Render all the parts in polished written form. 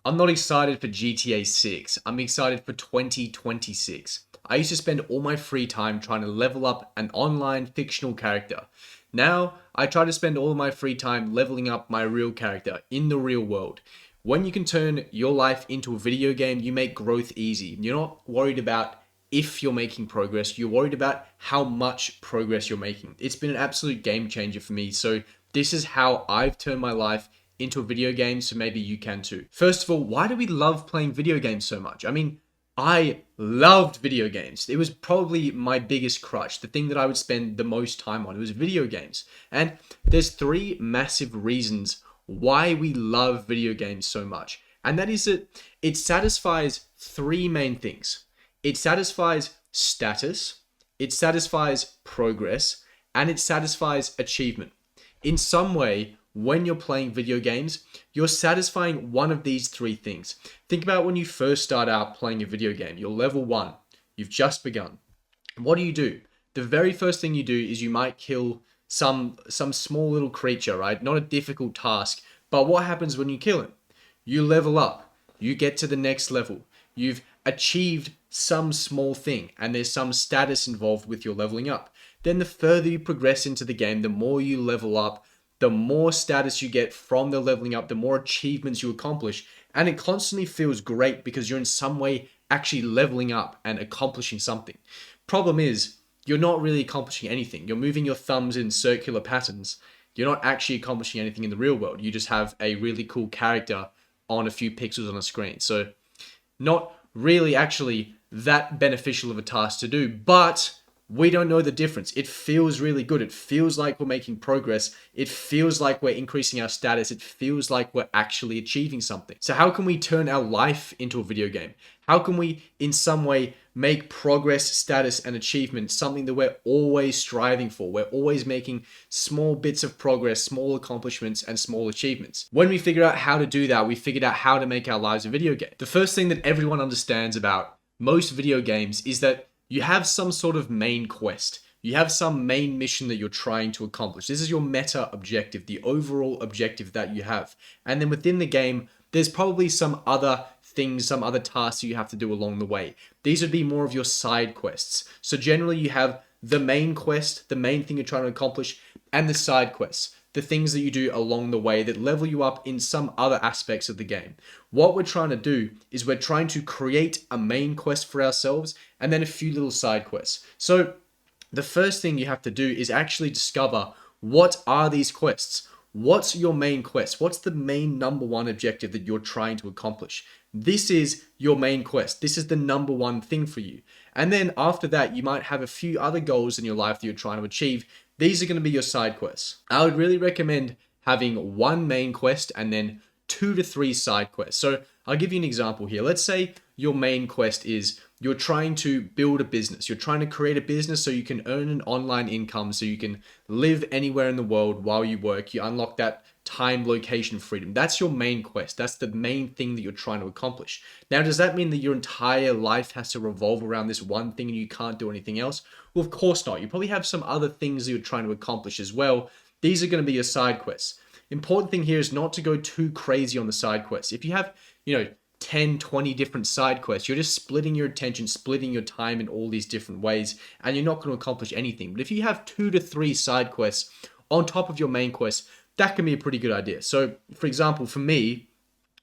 I'm not excited for GTA 6. I'm excited for 2026. I used to spend all my free time trying to level up an online fictional character. Now, I try to spend all of my free time leveling up my real character in the real world. When you can turn your life into a video game, you make growth easy. You're not worried about if you're making progress, you're worried about how much progress you're making. It's been an absolute game changer for me. So, this is how I've turned my life into a video game, so maybe you can too. First of all, why do we love playing video games so much? I mean, I loved video games. It was probably my biggest crush, the thing that I would spend the most time on. It was video games. And there's three massive reasons why we love video games so much. And that is that it satisfies three main things. It satisfies status, it satisfies progress, and it satisfies achievement. In some way, when you're playing video games, you're satisfying one of these three things. Think about when you first start out playing a video game. You're level 1. You've just begun. What do? The very first thing you do is you might kill some small little creature, right? Not a difficult task. But what happens when you kill him? You level up. You get to the next level. You've achieved some small thing, and there's some status involved with your leveling up. Then the further you progress into the game, the more you level up, the more status you get from the leveling up, the more achievements you accomplish. And it constantly feels great because you're in some way actually leveling up and accomplishing something. Problem is, you're not really accomplishing anything. You're moving your thumbs in circular patterns. You're not actually accomplishing anything in the real world. You just have a really cool character on a few pixels on a screen. So not really actually that beneficial of a task to do, but we don't know the difference. It feels really good. It feels like we're making progress. It feels like we're increasing our status. It feels like we're actually achieving something. So how can we turn our life into a video game? How can we, in some way, make progress, status, and achievement something that we're always striving for? We're always making small bits of progress, small accomplishments, and small achievements. When we figure out how to do that, we figured out how to make our lives a video game. The first thing that everyone understands about most video games is that you have some sort of main quest. You have some main mission that you're trying to accomplish. This is your meta objective, the overall objective that you have. And then within the game, there's probably some other things, some other tasks you have to do along the way. These would be more of your side quests. So generally you have the main quest, the main thing you're trying to accomplish, and the side quests, the things that you do along the way that level you up in some other aspects of the game. What we're trying to do is we're trying to create a main quest for ourselves and then a few little side quests. So the first thing you have to do is actually discover, what are these quests? What's your main quest? What's the main number one objective that you're trying to accomplish? This is your main quest. This is the number one thing for you. And then after that, you might have a few other goals in your life that you're trying to achieve. These are going to be your side quests. I would really recommend having one main quest and then 2 to 3 side quests. So I'll give you an example here. Let's say your main quest is you're trying to build a business. You're trying to create a business so you can earn an online income, so you can live anywhere in the world while you work. You unlock that time, location freedom. That's your main quest. That's the main thing that you're trying to accomplish. Now, does that mean that your entire life has to revolve around this one thing and you can't do anything else? Well, of course not. You probably have some other things that you're trying to accomplish as well. These are going to be your side quests. Important thing here is not to go too crazy on the side quests. If you have, 10, 20 different side quests, you're just splitting your attention, splitting your time in all these different ways, and you're not going to accomplish anything. But if you have 2 to 3 side quests on top of your main quest, that can be a pretty good idea. So, for example, for me,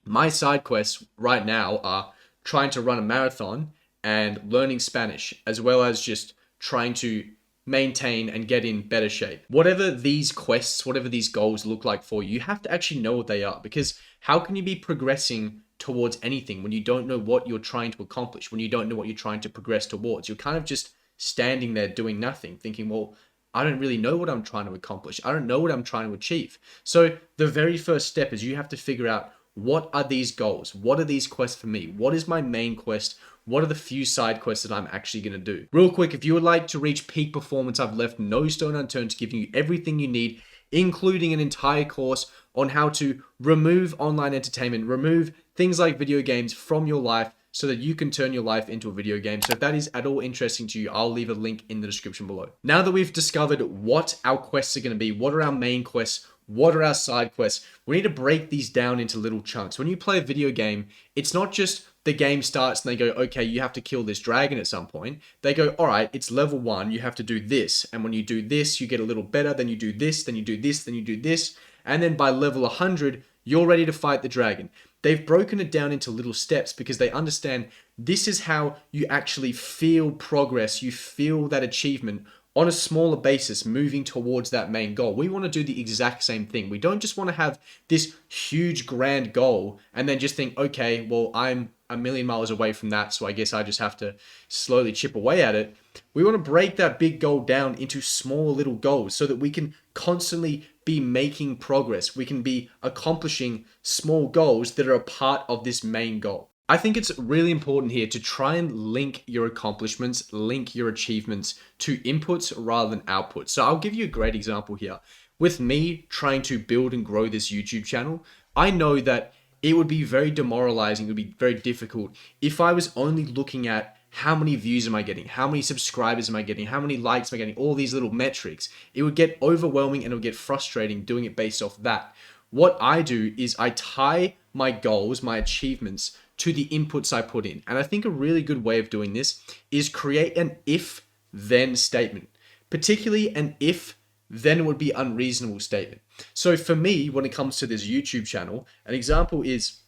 my side quests right now are trying to run a marathon and learning Spanish, as well as just trying to maintain and get in better shape. Whatever these quests, whatever these goals look like for you, you have to actually know what they are, because how can you be progressing towards anything when you don't know what you're trying to accomplish, when you don't know what you're trying to progress towards? You're kind of just standing there doing nothing, thinking, well, I don't really know what I'm trying to accomplish. I don't know what I'm trying to achieve. So the very first step is you have to figure out, what are these goals? What are these quests for me? What is my main quest? What are the few side quests that I'm actually going to do? Real quick, if you would like to reach peak performance, I've left no stone unturned to giving you everything you need, including an entire course on how to remove online entertainment, remove things like video games from your life so that you can turn your life into a video game. So if that is at all interesting to you, I'll leave a link in the description below. Now that we've discovered what our quests are going to be, what are our main quests, What are our side quests? We need to break these down into little chunks. When you play a video game, it's not just the game starts and they go, okay, you have to kill this dragon at some point. They go, all right, it's level 1, you have to do this. And when you do this, you get a little better. Then you do this, then you do this, then you do this. And then by level 100, you're ready to fight the dragon. They've broken it down into little steps because they understand this is how you actually feel progress. You feel that achievement on a smaller basis, moving towards that main goal. We want to do the exact same thing. We don't just want to have this huge grand goal and then just think, okay, well, I'm a million miles away from that, so I guess I just have to slowly chip away at it. We want to break that big goal down into small little goals so that we can constantly be making progress. We can be accomplishing small goals that are a part of this main goal. I think it's really important here to try and link your accomplishments, link your achievements to inputs rather than outputs. So I'll give you a great example here. With me trying to build and grow this YouTube channel, I know that it would be very demoralizing, it would be very difficult if I was only looking at how many views am I getting, how many subscribers am I getting, how many likes am I getting, all these little metrics. It would get overwhelming and it would get frustrating doing it based off that. What I do is I tie my goals, my achievements, to the inputs I put in. And I think a really good way of doing this is create an if-then statement, particularly an if-then would be unreasonable statement. So for me, when it comes to this YouTube channel, an example is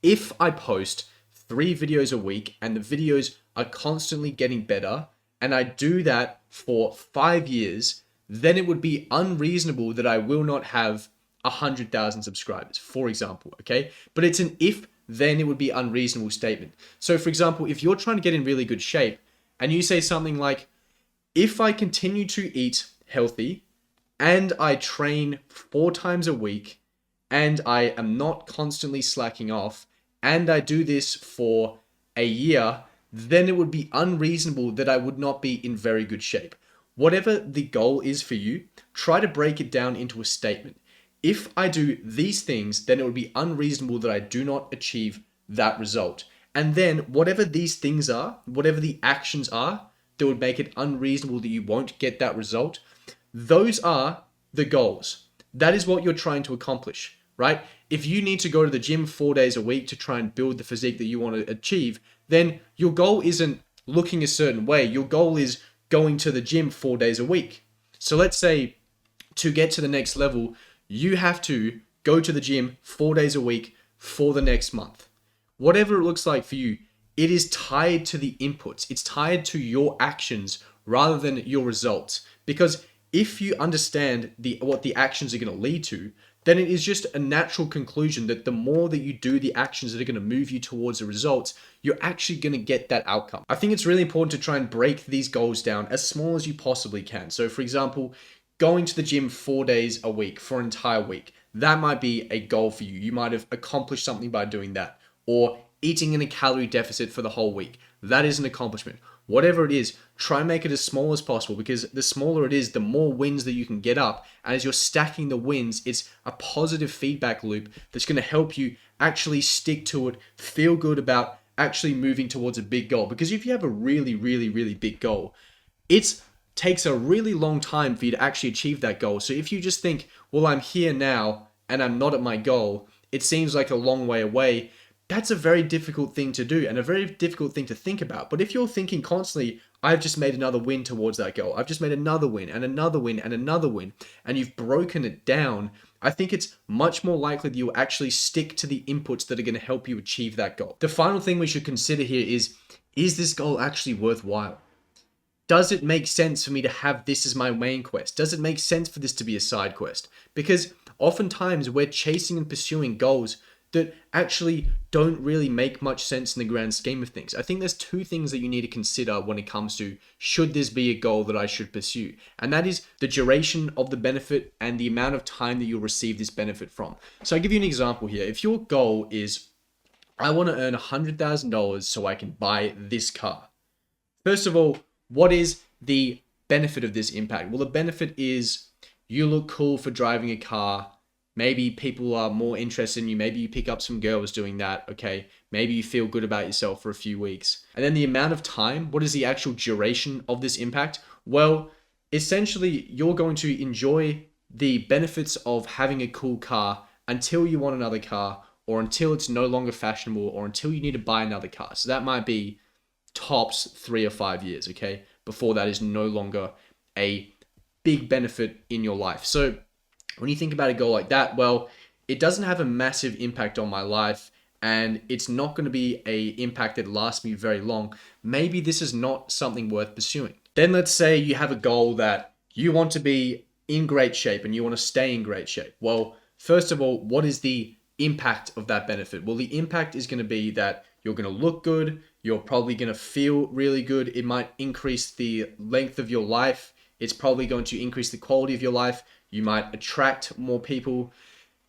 if I post 3 videos a week and the videos are constantly getting better and I do that for 5 years, then it would be unreasonable that I will not have 100,000 subscribers, for example, okay? But it's an if then it would be unreasonable statement. So for example, if you're trying to get in really good shape and you say something like, if I continue to eat healthy and I train 4 times a week and I am not constantly slacking off and I do this for a year, then it would be unreasonable that I would not be in very good shape. Whatever the goal is for you, try to break it down into a statement. If I do these things, then it would be unreasonable that I do not achieve that result. And then whatever these things are, whatever the actions are that would make it unreasonable that you won't get that result, those are the goals. That is what you're trying to accomplish, right? If you need to go to the gym 4 days a week to try and build the physique that you want to achieve, then your goal isn't looking a certain way. Your goal is going to the gym 4 days a week. So let's say to get to the next level, you have to go to the gym 4 days a week for the next month. Whatever it looks like for you, it is tied to the inputs. It's tied to your actions rather than your results. Because if you understand what the actions are going to lead to, then it is just a natural conclusion that the more that you do the actions that are going to move you towards the results, you're actually going to get that outcome. I think it's really important to try and break these goals down as small as you possibly can. So for example, going to the gym 4 days a week for an entire week, that might be a goal for you. You might have accomplished something by doing that. Or eating in a calorie deficit for the whole week. That is an accomplishment. Whatever it is, try and make it as small as possible because the smaller it is, the more wins that you can get up. And as you're stacking the wins, it's a positive feedback loop that's going to help you actually stick to it, feel good about actually moving towards a big goal. Because if you have a really, really, really big goal, it takes a really long time for you to actually achieve that goal. So if you just think, well, I'm here now and I'm not at my goal, it seems like a long way away. That's a very difficult thing to do and a very difficult thing to think about. But if you're thinking constantly, I've just made another win towards that goal, I've just made another win and another win and another win, and you've broken it down, I think it's much more likely that you'll actually stick to the inputs that are going to help you achieve that goal. The final thing we should consider here is this goal actually worthwhile? Does it make sense for me to have this as my main quest? Does it make sense for this to be a side quest? Because oftentimes we're chasing and pursuing goals that actually don't really make much sense in the grand scheme of things. I think there's 2 things that you need to consider when it comes to should this be a goal that I should pursue. And that is the duration of the benefit and the amount of time that you'll receive this benefit from. So I'll give you an example here. If your goal is, I want to earn $100,000 so I can buy this car. First of all, what is the benefit of this impact? Well, the benefit is you look cool for driving a car. Maybe people are more interested in you. Maybe you pick up some girls doing that, okay? Maybe you feel good about yourself for a few weeks. And then the amount of time, what is the actual duration of this impact? Well, essentially, you're going to enjoy the benefits of having a cool car until you want another car, or until it's no longer fashionable, or until you need to buy another car. So that might be tops 3 or 5 years, okay? Before that is no longer a big benefit in your life. So when you think about a goal like that, well, it doesn't have a massive impact on my life, and it's not going to be a impact that lasts me very long. Maybe this is not something worth pursuing. Then let's say you have a goal that you want to be in great shape and you want to stay in great shape. Well, first of all, what is the impact of that benefit? Well, the impact is going to be that you're going to look good. You're probably going to feel really good. It might increase the length of your life. It's probably going to increase the quality of your life. You might attract more people.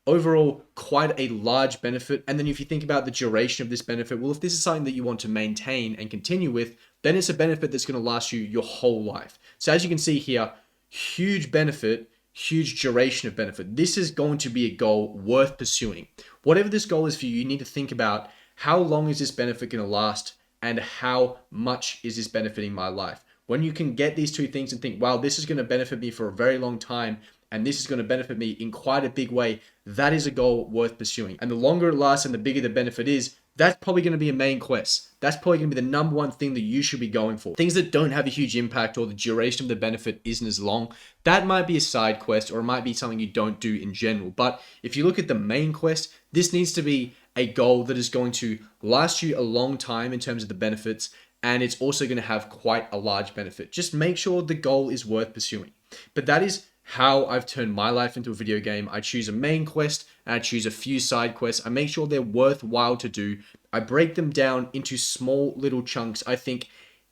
Overall, quite a large benefit. And then if you think about the duration of this benefit, well, if this is something that you want to maintain and continue with, then it's a benefit that's going to last you your whole life. So as you can see here, huge benefit, huge duration of benefit. This is going to be a goal worth pursuing. Whatever this goal is for you, you need to think about how long is this benefit going to last and how much is this benefiting my life. When you can get these two things and think, wow, this is going to benefit me for a very long time, and this is going to benefit me in quite a big way, that is a goal worth pursuing. And the longer it lasts and the bigger the benefit is, that's probably going to be a main quest. That's probably going to be the number one thing that you should be going for. Things that don't have a huge impact, or the duration of the benefit isn't as long, that might be a side quest, or it might be something you don't do in general. But if you look at the main quest, this needs to be a goal that is going to last you a long time in terms of the benefits, and it's also going to have quite a large benefit. Just make sure the goal is worth pursuing. But that is how I've turned my life into a video game. I choose a main quest and I choose a few side quests. I make sure they're worthwhile to do. I break them down into small little chunks. I think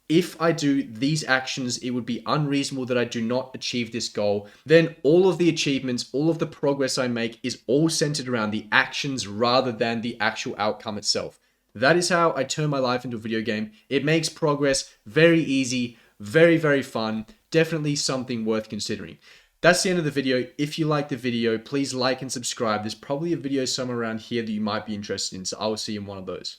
if I do these actions, it would be unreasonable that I do not achieve this goal. Then all of the achievements, all of the progress I make is all centered around the actions rather than the actual outcome itself. That is how I turn my life into a video game. It makes progress very easy, very, very fun. Definitely something worth considering. That's the end of the video. If you like the video, please like and subscribe. There's probably a video somewhere around here that you might be interested in, so I will see you in one of those.